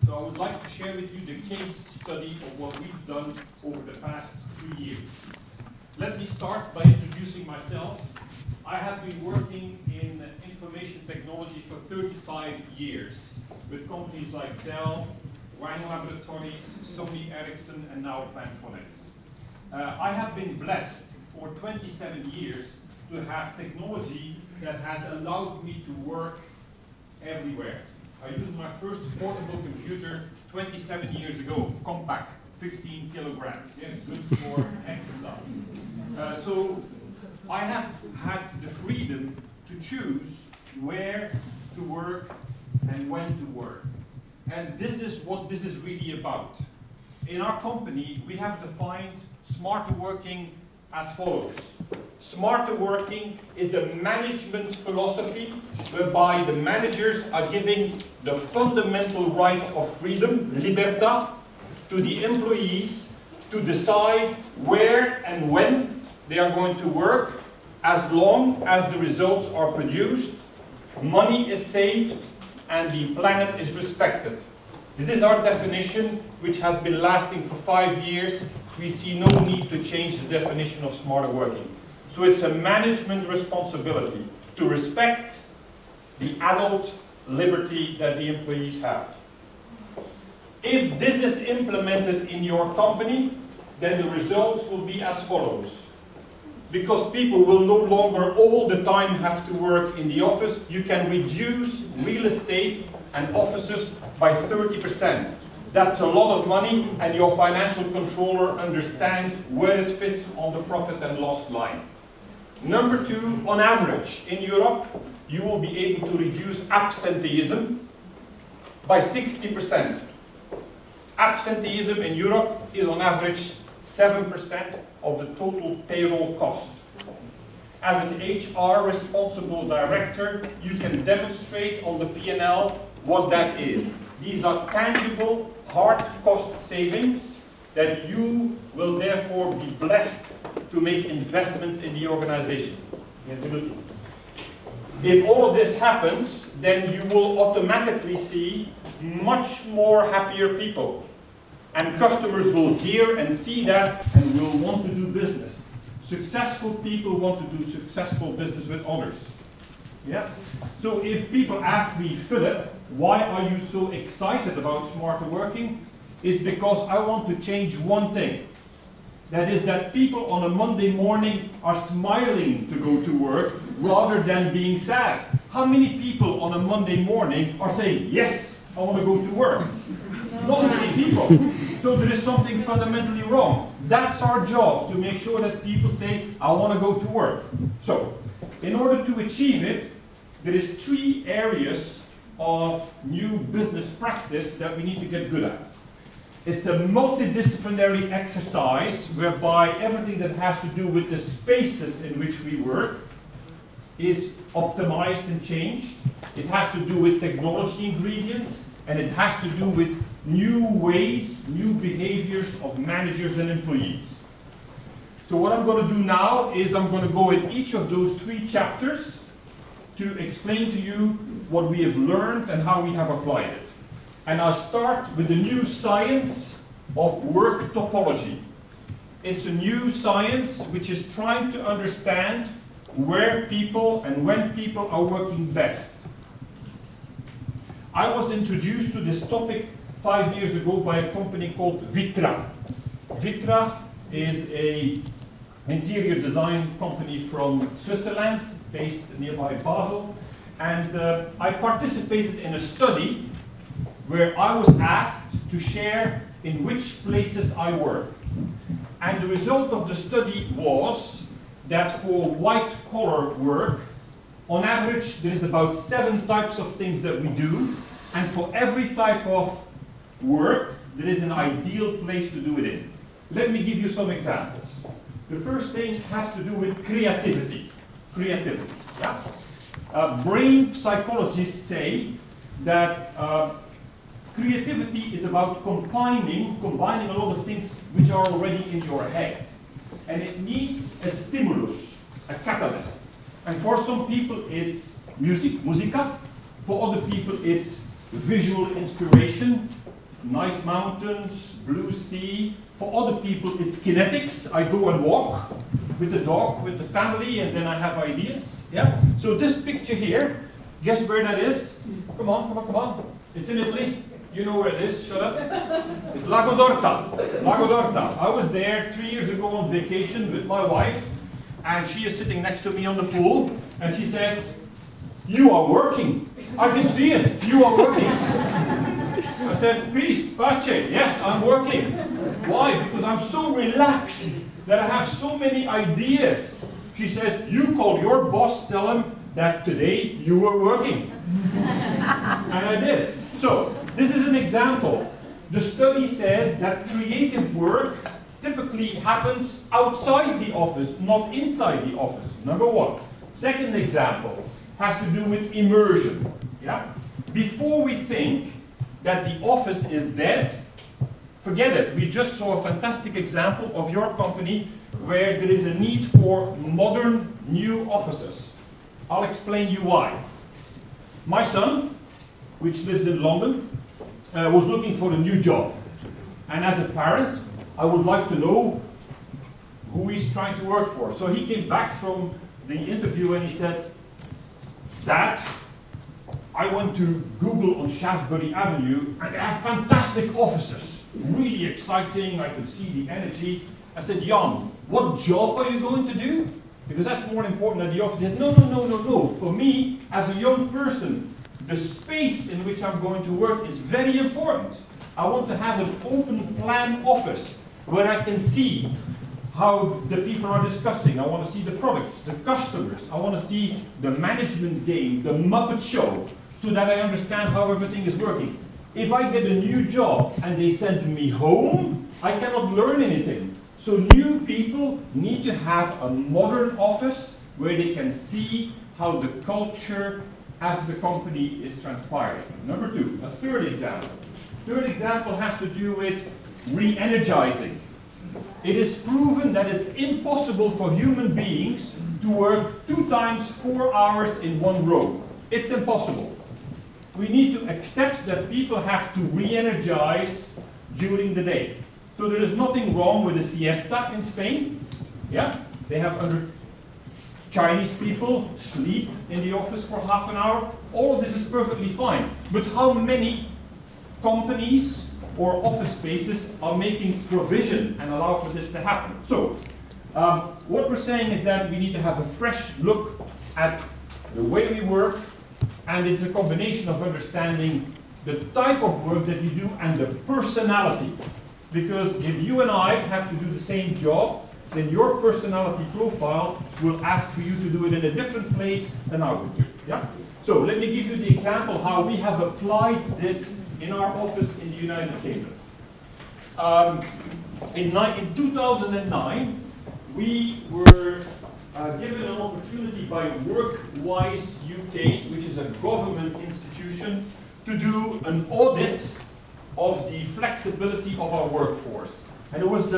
So I would like to share with you the case study of what we've done over the past 2 years. Let me start by introducing myself. I have been working in information technology for 35 years with companies like Dell, Wang Laboratories, Sony Ericsson, and now Plantronics. I have been blessed for 27 years to have technology that has allowed me to work everywhere. I used my first portable computer 27 years ago, compact, 15 kilograms, yeah, good for exercise. So I have had the freedom to choose where to work and when to work. And this is what this is really about. In our company, we have defined smarter working as follows. Smarter working is the management philosophy whereby the managers are giving the fundamental rights of freedom, libertà, to the employees to decide where and when they are going to work, as long as the results are produced, money is saved, and the planet is respected. This is our definition, which has been lasting for 5 years. We see no need to change the definition of smarter working. So it's a management responsibility to respect the adult liberty that the employees have. If this is implemented in your company, then the results will be as follows. Because people will no longer all the time have to work in the office, you can reduce real estate and offices by 30%. That's a lot of money, and your financial controller understands where it fits on the profit and loss line. Number two, on average, in Europe, you will be able to reduce absenteeism by 60%. Absenteeism in Europe is on average 7% of the total payroll cost. As an HR responsible director, you can demonstrate on the P&L what that is. These are tangible, hard cost savings that you will therefore be blessed to make investments in the organization. If all of this happens, then you will automatically see much more happier people. And customers will hear and see that and will want to do business. Successful people want to do successful business with others. Yes? So if people ask me, Philip, why are you so excited about smarter working? It's because I want to change one thing. That is that people on a Monday morning are smiling to go to work rather than being sad. How many people on a Monday morning are saying, yes, I want to go to work? Not many people. So there is something fundamentally wrong. That's our job, to make sure that people say, I want to go to work. So, in order to achieve it, there is 3 areas of new business practice that we need to get good at. It's a multidisciplinary exercise whereby everything that has to do with the spaces in which we work is optimized and changed. It has to do with technology ingredients, and it has to do with new ways, new behaviors of managers and employees. So what I'm going to do now is I'm going to go in each of those 3 chapters to explain to you what we have learned and how we have applied it. And I'll start with the new science of work topology. It's a new science which is trying to understand where people and when people are working best. I was introduced to this topic 5 years ago by a company called Vitra. Vitra is an interior design company from Switzerland, based nearby Basel. And I participated in a study where I was asked to share in which places I work. And the result of the study was that for white-collar work, on average, there is about 7 types of things that we do. And for every type of work, there is an ideal place to do it in. Let me give you some examples. The first thing has to do with creativity. Creativity, yeah? Brain psychologists say that creativity is about combining a lot of things which are already in your head. And it needs a stimulus, a catalyst. And for some people it's music, musica. For other people it's visual inspiration, nice mountains, blue sea. For other people, it's kinetics. I go and walk with the dog, with the family, and then I have ideas. Yeah. So this picture here, guess where that is? Come on, come on, come on. It's in Italy. You know where it is. Shut up. It's Lago d'Orta. Lago d'Orta. I was there 3 years ago on vacation with my wife, and she is sitting next to me on the pool, and she says, "You are working. I can see it. You are working." I said, "Peace, pace. Yes, I'm working." Why? Because I'm so relaxed that I have so many ideas. She says, "You call your boss, tell him that today you were working." And I did. So, this is an example. The study says that creative work typically happens outside the office, not inside the office. Number one. Second example has to do with immersion. Yeah? Before we think that the office is dead, forget it. We just saw a fantastic example of your company where there is a need for modern, new offices. I'll explain you why. My son, which lives in London, was looking for a new job. And as a parent, I would like to know who he's trying to work for. So he came back from the interview and he said, "Dad, I went to Google on Shaftesbury Avenue and they have fantastic offices. Really exciting, I could see the energy." I said, "Jan, what job are you going to do? Because that's more important than the office." He said, "No, no, no, no, no. For me, as a young person, the space in which I'm going to work is very important. I want to have an open plan office where I can see how the people are discussing. I want to see the products, the customers. I want to see the management game, the Muppet Show, so that I understand how everything is working. If I get a new job and they send me home, I cannot learn anything. So new people need to have a modern office where they can see how the culture as the company is transpiring." Number two, a third example. Third example has to do with re-energizing. It is proven that it's impossible for human beings to work 2 times 4 hours in one row. It's impossible. We need to accept that people have to re-energize during the day. So there is nothing wrong with a siesta in Spain. Yeah, they have Chinese people sleep in the office for half an hour. All of this is perfectly fine. But how many companies or office spaces are making provision and allow for this to happen? So, what we're saying is that we need to have a fresh look at the way we work, and it's a combination of understanding the type of work that you do and the personality. Because if you and I have to do the same job, then your personality profile will ask for you to do it in a different place than I would do. Yeah? So let me give you the example how we have applied this in our office in the United Kingdom. In 2009, we were given an opportunity by WorkWise UK, which is a government institution, to do an audit of the flexibility of our workforce. And it was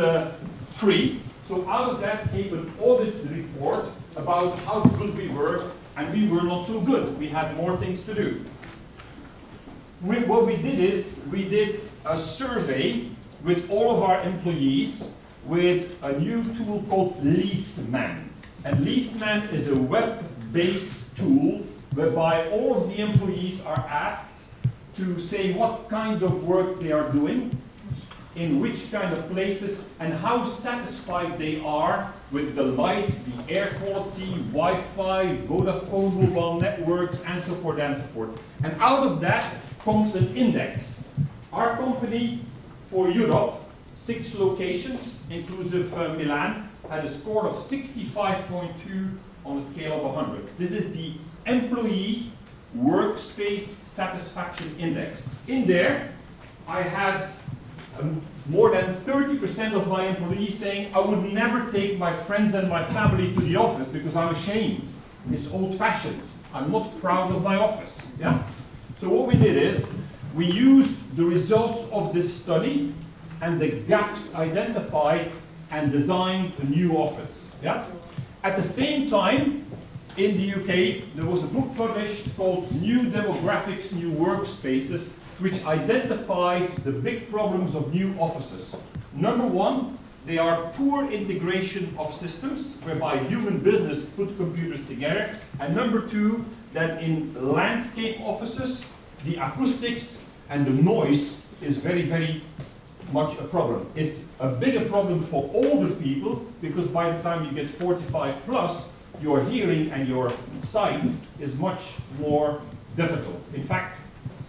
free. So out of that came an audit report about how good we were, and we were not so good. We had more things to do. What we did is, we did a survey with all of our employees with a new tool called LeaseMan. And LeaseMan is a web-based tool whereby all of the employees are asked to say what kind of work they are doing, in which kind of places, and how satisfied they are with the light, the air quality, Wi-Fi, Vodafone mobile networks, and so forth and so forth. And out of that comes an index. Our company, for Europe, 6 locations, inclusive Milan, had a score of 65.2 on a scale of 100. This is the Employee Workspace Satisfaction Index. In there, I had more than 30% of my employees saying, "I would never take my friends and my family to the office because I'm ashamed. It's old-fashioned. I'm not proud of my office." Yeah? So what we did is, we used the results of this study and the gaps identified and designed a new office. Yeah? At the same time, in the UK, there was a book published called New Demographics, New Workspaces, which identified the big problems of new offices. Number one, they are poor integration of systems, whereby human business put computers together. And number two, that in landscape offices, the acoustics and the noise is very, very much a problem. It's a bigger problem for older people, because by the time you get 45 plus, your hearing and your sight is much more difficult. In fact,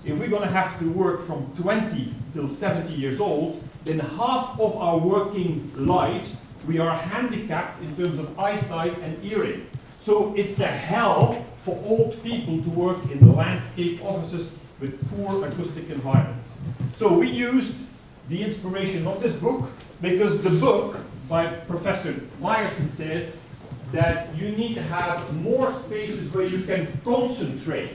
if we're going to have to work from 20 till 70 years old, then half of our working lives, we are handicapped in terms of eyesight and hearing. So it's a hell for old people to work in the landscape offices with poor acoustic environments. So we used the inspiration of this book, because the book by Professor Meyerson says that you need to have more spaces where you can concentrate.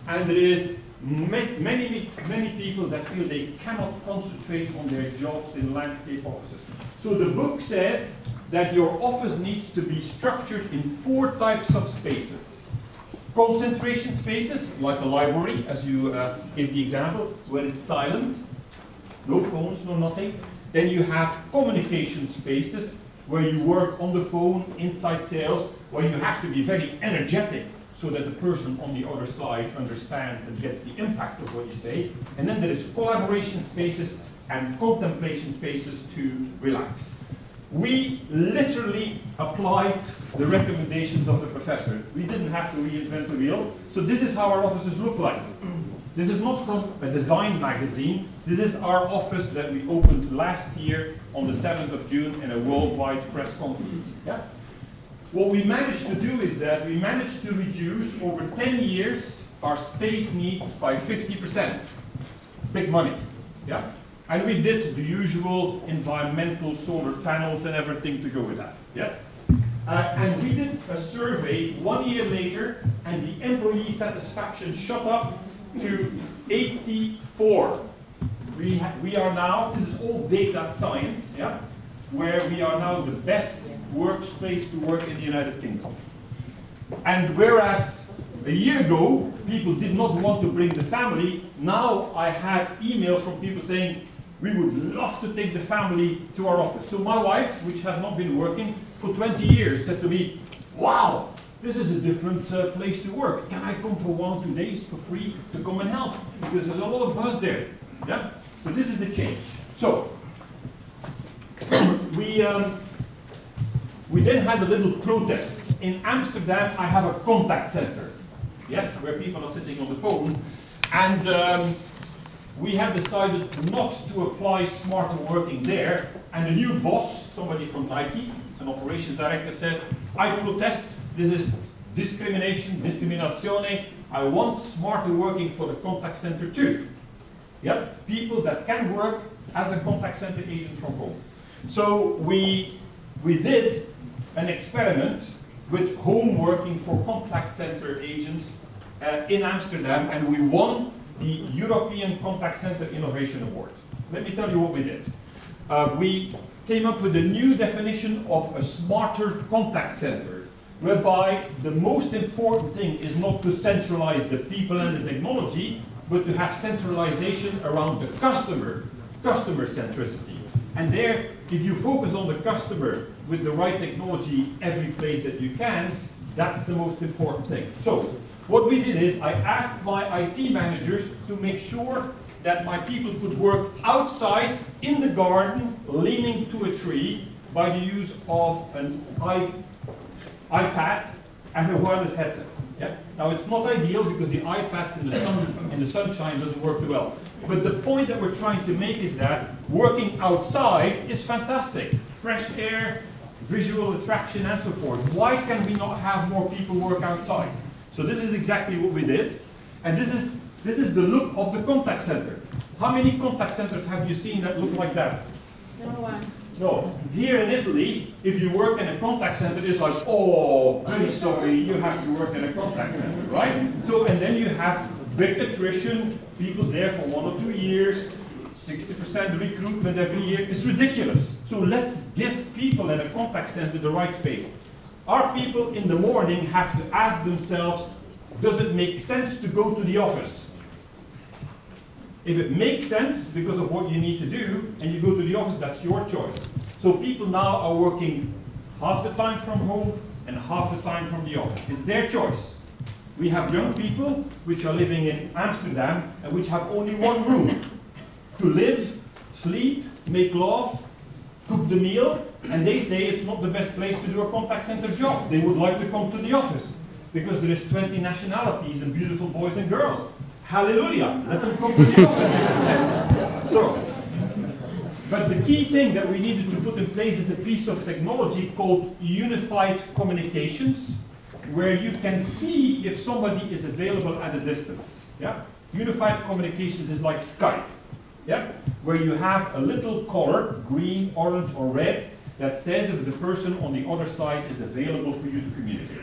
And there is many people that feel they cannot concentrate on their jobs in landscape offices. So the book says that your office needs to be structured in 4 types of spaces. Concentration spaces, like a library, as you gave the example, where it's silent, no phones, no nothing. Then you have communication spaces, where you work on the phone, inside sales, where you have to be very energetic, so that the person on the other side understands and gets the impact of what you say. And then there is collaboration spaces and contemplation spaces to relax. We literally applied the recommendations of the professor. We didn't have to reinvent the wheel. So this is how our offices look like. This is not from a design magazine. This is our office that we opened last year on the 7th of June in a worldwide press conference. Yeah? What we managed to do is that we managed to reduce over 10 years our space needs by 50%. Big money. Yeah? And we did the usual environmental solar panels and everything to go with that. Yes? And we did a survey 1 year later, and the employee satisfaction shot up to 84. We are now, this is all data science, yeah, where we are now the best workplace to work in the United Kingdom. And whereas a year ago, people did not want to bring the family, now I had emails from people saying, we would love to take the family to our office. So my wife, which has not been working for 20 years, said to me, wow, this is a different place to work. Can I come for 1 or 2 days for free to come and help? Because there's a lot of buzz there. Yeah? So this is the change. So we then had a little protest. In Amsterdam, I have a contact center. Yes, where people are sitting on the phone. And we had decided not to apply smarter working there. And the new boss, somebody from Nike, an operations director, says, I protest. This is discriminazione. I want smarter working for the contact center too. Yeah? People that can work as a contact center agent from home. So we did an experiment with home working for contact center agents in Amsterdam, and we won the European Contact Center Innovation Award. Let me tell you what we did. We came up with a new definition of a smarter contact center, whereby the most important thing is not to centralize the people and the technology, but to have centralization around the customer centricity. And there, if you focus on the customer with the right technology every place that you can, that's the most important thing. So, what we did is I asked my IT managers to make sure that my people could work outside in the garden, leaning to a tree, by the use of an iPad and a wireless headset. Yeah? Now it's not ideal because the iPads in the sunshine doesn't work too well. But the point that we're trying to make is that working outside is fantastic. Fresh air, visual attraction, and so forth. Why can we not have more people work outside? So this is exactly what we did. And this is the look of the contact center. How many contact centers have you seen that look like that? No one. No. Here in Italy, if you work in a contact center, it's like, oh, very sorry, you have to work in a contact center, right? So, and then you have big attrition, people there for 1 or 2 years, 60% recruitment every year. It's ridiculous. So let's give people in a contact center the right space. Our people in the morning have to ask themselves, does it make sense to go to the office? If it makes sense because of what you need to do, and you go to the office, that's your choice. So people now are working half the time from home and half the time from the office. It's their choice. We have young people which are living in Amsterdam and which have only one room to live, sleep, make love, cook the meal, and they say it's not the best place to do a contact center job. They would like to come to the office because there is 20 nationalities and beautiful boys and girls. Hallelujah, let them come to the office. Yes. So, but the key thing that we needed to put in place is a piece of technology called unified communications, where you can see if somebody is available at a distance. Yeah? Unified communications is like Skype, yeah? Where you have a little color, green, orange, or red, that says if the person on the other side is available for you to communicate.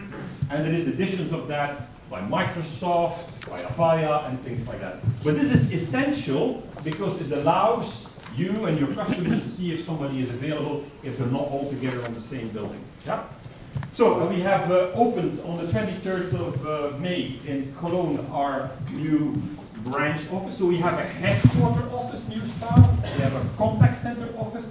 And there is editions of that by Microsoft, by Avaya, and things like that. But this is essential because it allows you and your customers to see if somebody is available if they're not all together on the same building. Yeah? So we have opened on the 23rd of May in Cologne our new branch office. So we have a headquarter office, new style. We have a contact center office.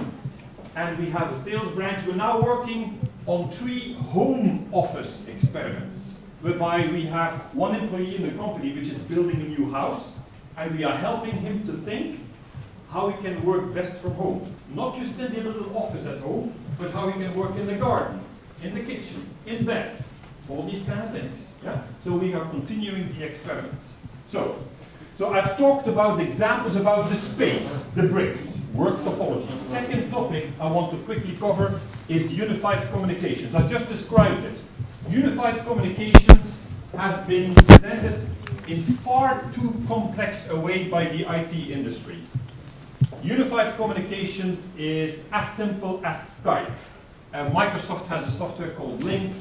And we have a sales branch. We're now working on 3 home office experiments, whereby we have one employee in the company which is building a new house, and we are helping him to think how he can work best from home. Not just in the little office at home, but how he can work in the garden, in the kitchen, in bed, all these kind of things. Yeah? So we are continuing the experiments. So I've talked about the examples about the space, the bricks, work topology. Second topic I want to quickly cover is unified communications. I just described it. Unified communications has been presented in far too complex a way by the IT industry. Unified communications is as simple as Skype. Microsoft has a software called Link.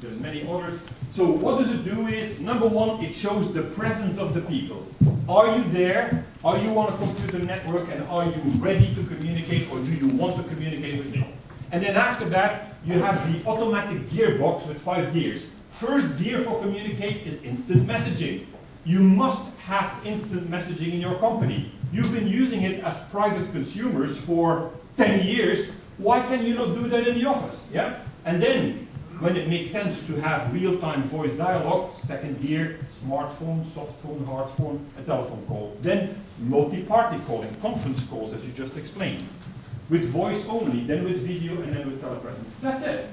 There's many others. So what does it do is, number one, it shows the presence of the people. Are you there? Are you on a computer network? And are you ready to communicate, or do you want to communicate with me? And then after that, you have the automatic gearbox with 5 gears. First gear for communicate is instant messaging. You must have instant messaging in your company. You've been using it as private consumers for 10 years. Why can you not do that in the office? Yeah? And then, when it makes sense to have real-time voice dialogue, second gear, smartphone, soft phone, hard phone, a telephone call. Then multi-party calling, conference calls, as you just explained. With voice only, then with video, and then with telepresence. That's it.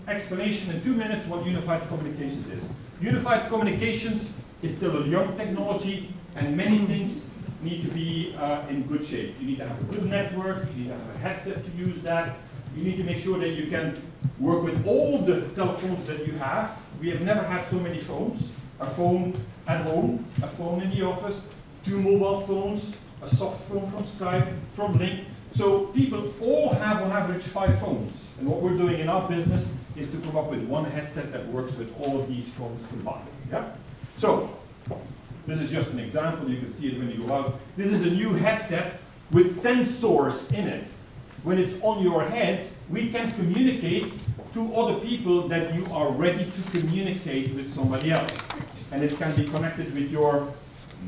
Explanation in 2 minutes what unified communications is. Unified communications is still a young technology, and many things need to be in good shape. You need to have a good network, you need to have a headset to use that. You need to make sure that you can work with all the telephones that you have. We have never had so many phones. A phone at home, a phone in the office, 2 mobile phones, a soft phone from Skype, from Link. So people all have on average 5 phones. And what we're doing in our business is to come up with one headset that works with all of these phones combined. Yeah? So this is just an example. You can see it when you go out. This is a new headset with sensors in it. When it's on your head, we can communicate to other people that you are ready to communicate with somebody else. And it can be connected with your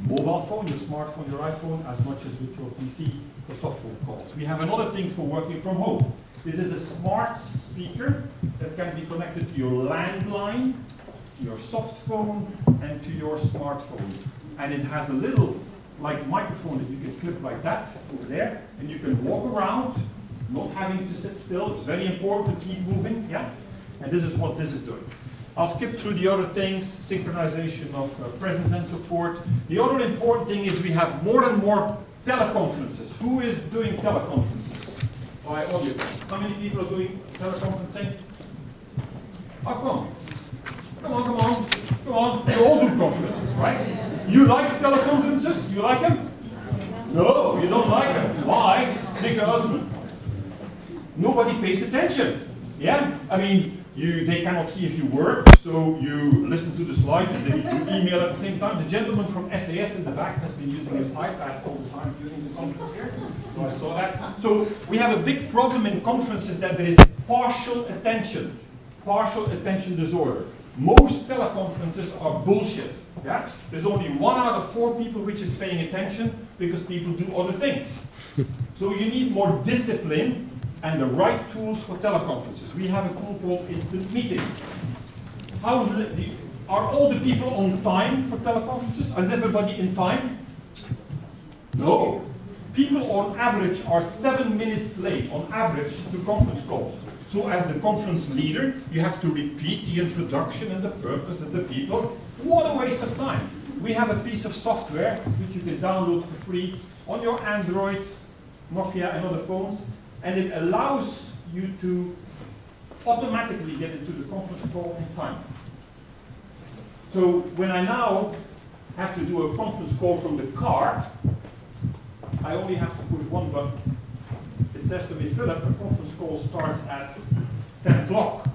mobile phone, your smartphone, your iPhone, as much as with your PC for soft phone calls. We have another thing for working from home. This is a smart speaker that can be connected to your landline, to your soft phone, and to your smartphone. And it has a little like microphone that you can clip like that over there, and you can walk around, not having to sit still. It's very important to keep moving, yeah? And this is what this is doing. I'll skip through the other things, synchronization of presence and so forth. The other important thing is we have more and more teleconferences. Who is doing teleconferences? By audio. How many people are doing teleconferencing? Oh, come on. Come on, come on. Come on. You all do conferences, right? You like teleconferences? You like them? No, you don't like them. Why? Because nobody pays attention. Yeah? I mean, they cannot see if you work, so you listen to the slides and then you email at the same time. The gentleman from SAS in the back has been using his iPad all the time during the conference here. So I saw that. So we have a big problem in conferences that there is partial attention. partial attention disorder. Most teleconferences are bullshit. Yeah? There's only 1 out of 4 people which is paying attention because people do other things. So you need more discipline and the right tools for teleconferences. We have a tool called instant meeting. Are all the people on time for teleconferences? Is everybody in time? No. People on average are 7 minutes late on average to conference calls. So as the conference leader, you have to repeat the introduction and the purpose and the people. What a waste of time. We have a piece of software which you can download for free on your Android, Nokia and other phones, and it allows you to automatically get into the conference call in time. So when I now have to do a conference call from the car, I only have to push one button. It says to me, Philip, a conference call starts at 10 o'clock.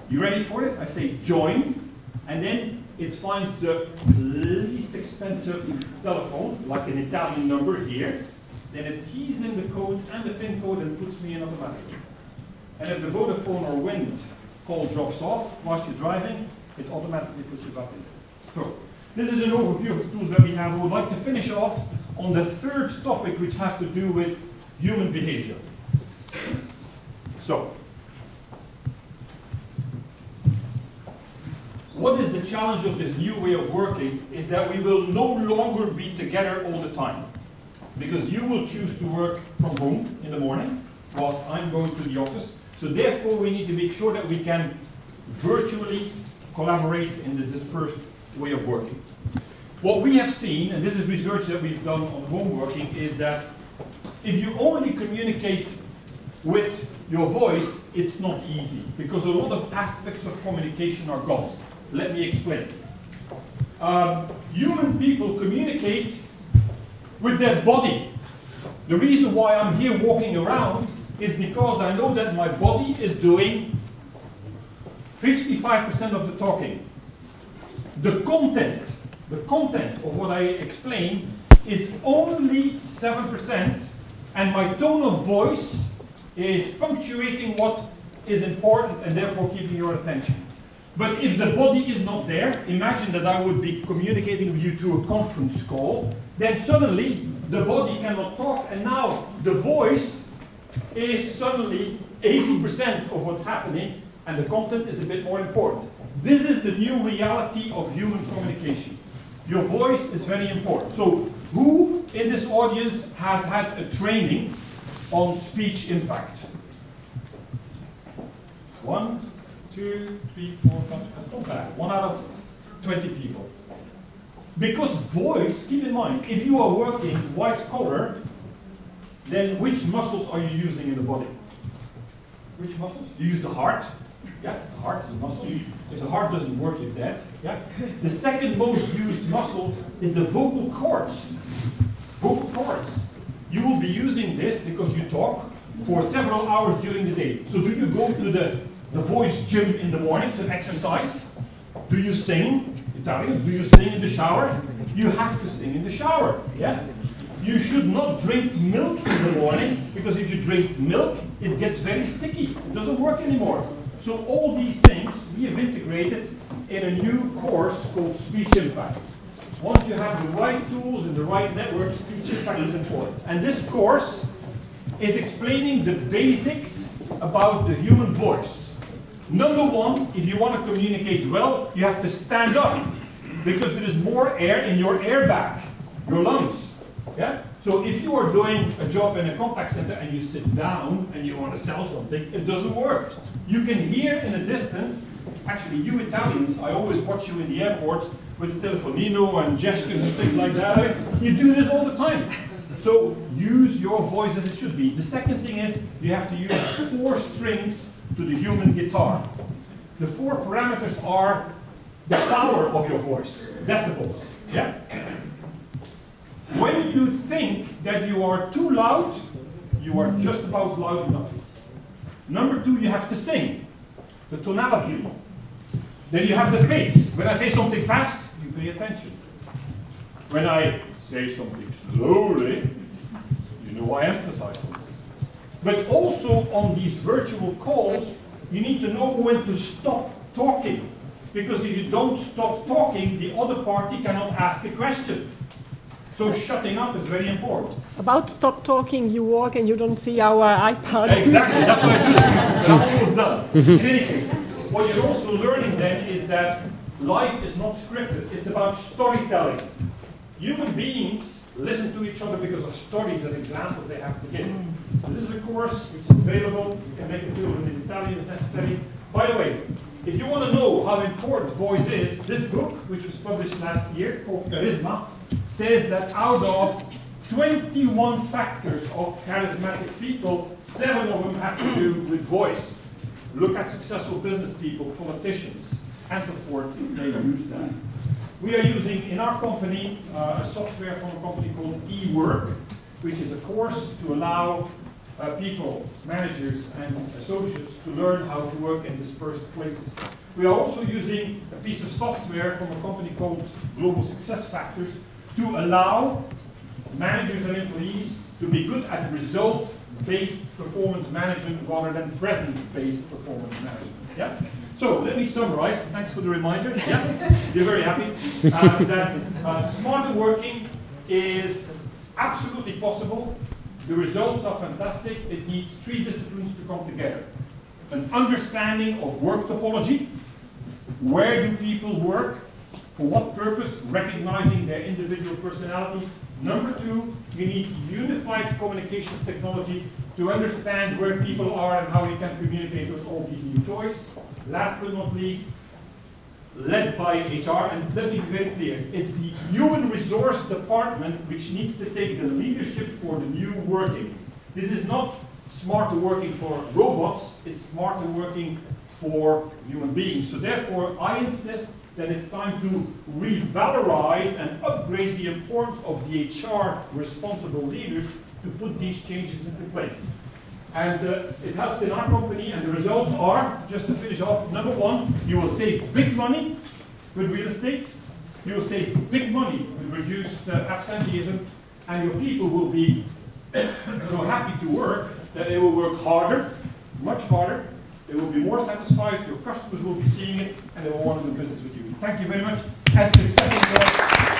You ready for it? I say join, and then it finds the least expensive telephone, like an Italian number here. Then it keys in the code and the PIN code and puts me in automatically. And if the Vodafone or Wind call drops off whilst you're driving, it automatically puts you back in. So this is an overview of the tools that we have. We would like to finish off on the third topic, which has to do with human behavior. So, what is the challenge of this new way of working is that we will no longer be together all the time. Because you will choose to work from home in the morning, whilst I'm going to the office. So therefore, we need to make sure that we can virtually collaborate in this dispersed way of working. What we have seen, and this is research that we've done on home working, is that if you only communicate with your voice, it's not easy, because a lot of aspects of communication are gone. Let me explain. Human people communicate with their body. The reason why I'm here walking around is because I know that my body is doing 55% of the talking. The content of what I explain is only 7%, and my tone of voice is punctuating what is important and therefore keeping your attention. But if the body is not there, imagine that I would be communicating with you through a conference call, then suddenly the body cannot talk, and now the voice is suddenly 80% of what's happening, and the content is a bit more important. This is the new reality of human communication. Your voice is very important. So who in this audience has had a training on speech impact? 1, 2, 3, 4, 5, not bad. 1 out of 20 people. Because voice, keep in mind, if you are working white collar, then which muscles are you using in the body? Which muscles? You use the heart. Yeah, the heart is a muscle. If the heart doesn't work, you're dead. Yeah. The second most used muscle is the vocal cords. Vocal cords. You will be using this because you talk for several hours during the day. So do you go to the voice gym in the morning to exercise? Do you sing? Italians, do you sing in the shower? You have to sing in the shower. Yeah. You should not drink milk in the morning, because if you drink milk, it gets very sticky. It doesn't work anymore. So all these things we have integrated in a new course called Speech Impact. Once you have the right tools and the right network, Speech Impact is important. And this course is explaining the basics about the human voice. Number one, if you want to communicate well, you have to stand up, because there is more air in your airbag, your lungs. Yeah? So if you are doing a job in a contact center and you sit down and you want to sell something, it doesn't work. You can hear in a distance, actually you Italians, I always watch you in the airports with the telefonino and gestures and things like that. You do this all the time. So use your voice as it should be. The second thing is you have to use 4 strings to the human guitar. The 4 parameters are the power of your voice, decibels. Yeah? When you think that you are too loud, you are just about loud enough. Number 2, you have to sing, the tonality. Then you have the pace. When I say something fast, you pay attention. When I say something slowly, you know I emphasize something. But also on these virtual calls, you need to know when to stop talking. Because if you don't stop talking, the other party cannot ask a question. So shutting up is very important. About stop talking, you walk and you don't see our iPad. Exactly, that's why I do this. But I'm almost done. In any case, what you're also learning then is that life is not scripted. It's about storytelling. Human beings listen to each other because of stories and examples they have to give. So this is a course which is available. You can make it available in Italian if necessary. By the way, if you want to know how important voice is, this book, which was published last year, called Charisma, says that out of 21 factors of charismatic people, 7 of them have to do with voice. Look at successful business people, politicians, and so forth. They use that. We are using in our company a software from a company called eWork, which is a course to allow people, managers and associates to learn how to work in dispersed places. We are also using a piece of software from a company called Global Success Factors to allow managers and employees to be good at result-based performance management rather than presence-based performance management. Yeah? So let me summarize. Thanks for the reminder. Yeah? You're very happy. That smarter working is absolutely possible. The results are fantastic. It needs 3 disciplines to come together. An understanding of work topology. Where do people work? For what purpose? Recognizing their individual personalities. Number 2, you need unified communications technology to understand where people are and how we can communicate with all these new toys. Last but not least, led by HR, and let me be very clear, it's the human resource department which needs to take the leadership for the new working. This is not smarter working for robots, it's smarter working for human beings. So therefore, I insist that it's time to revalorize and upgrade the importance of the HR responsible leaders to put these changes into place. And it helps in our company, and the results are, just to finish off, number 1, you will save big money with real estate, you will save big money with reduced absenteeism, and your people will be so happy to work that they will work harder, much harder, they will be more satisfied, your customers will be seeing it, and they will want to do business with you. Thank you very much, and success.